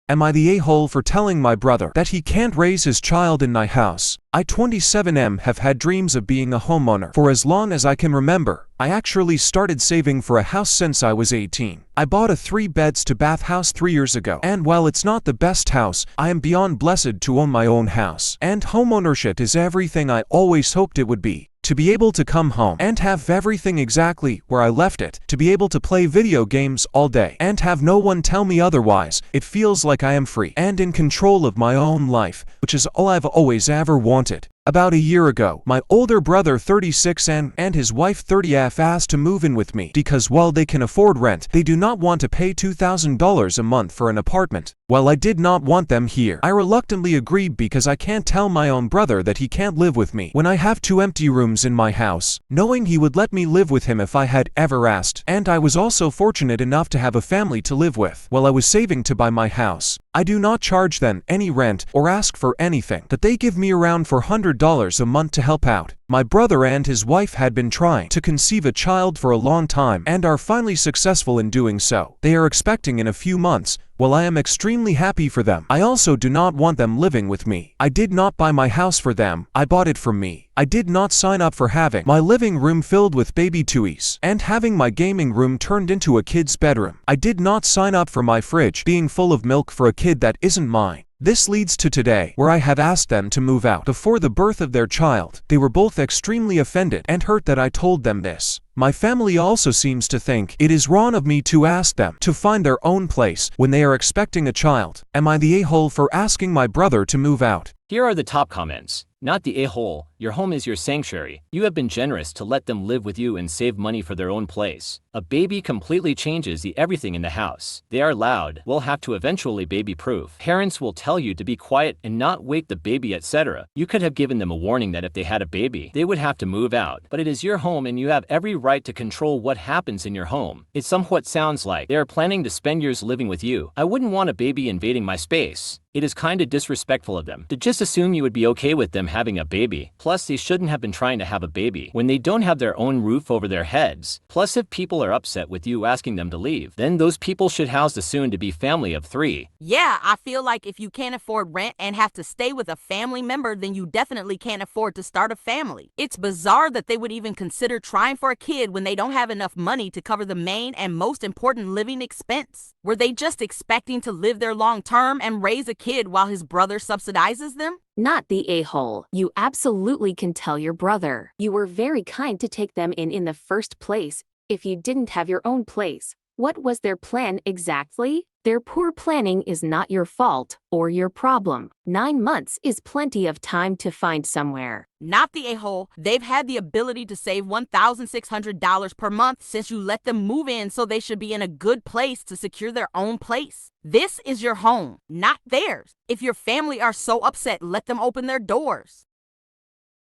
Am I the a-hole for telling my brother that he can't raise his child in my house? I 27M have had dreams of being a homeowner for as long as I can remember. I actually started saving for a house since I was 18. I bought a 3-beds-to-bath house 3 years ago, and while it's not the best house, I am beyond blessed to own my own house. And homeownership is everything I always hoped it would be. To be able to come home and have everything exactly where I left it, to be able to play video games all day and have no one tell me otherwise, it feels like I am free and in control of my own life, which is all I've always ever wanted. About a year ago, my older brother 36N and his wife 30F asked to move in with me because while they can afford rent, they do not want to pay $2,000 a month for an apartment. While I did not want them here, I reluctantly agreed because I can't tell my own brother that he can't live with me when I have 2 empty rooms in my house, knowing he would let me live with him if I had ever asked. And I was also fortunate enough to have a family to live with while I was saving to buy my house. I do not charge them any rent or ask for anything, that they give me around $400 a month to help out. My brother and his wife had been trying to conceive a child for a long time and are finally successful in doing so. They are expecting in a few months. While I am extremely happy for them, I also do not want them living with me. I did not buy my house for them, I bought it from me. I did not sign up for having my living room filled with baby toys and having my gaming room turned into a kid's bedroom. I did not sign up for my fridge being full of milk for a kid that isn't mine. This leads to today, where I have asked them to move out before the birth of their child. They were both extremely offended and hurt that I told them this. My family also seems to think it is wrong of me to ask them to find their own place when they are expecting a child. Am I the a-hole for asking my brother to move out? Here are the top comments. Not the a-hole. Your home is your sanctuary. You have been generous to let them live with you and save money for their own place. A baby completely changes the everything in the house. They are loud, will have to eventually baby-proof. Parents will tell you to be quiet and not wake the baby, etc. You could have given them a warning that if they had a baby, they would have to move out. But it is your home and you have every right to control what happens in your home. It somewhat sounds like they are planning to spend years living with you. I wouldn't want a baby invading my space. It is kinda disrespectful of them to just assume you would be okay with them having a baby. Plus, they shouldn't have been trying to have a baby when they don't have their own roof over their heads. Plus, if people are upset with you asking them to leave, then those people should house the soon-to-be family of 3. Yeah, I feel like if you can't afford rent and have to stay with a family member, then you definitely can't afford to start a family. It's bizarre that they would even consider trying for a kid when they don't have enough money to cover the main and most important living expense. Were they just expecting to live there long term and raise a kid while his brother subsidizes them? Not the a-hole. You absolutely can tell your brother. You were very kind to take them in the first place. If you didn't have your own place, what was their plan exactly? Their poor planning is not your fault or your problem. 9 months is plenty of time to find somewhere. Not the a-hole. They've had the ability to save $1,600 per month since you let them move in, so they should be in a good place to secure their own place. This is your home, not theirs. If your family are so upset, let them open their doors.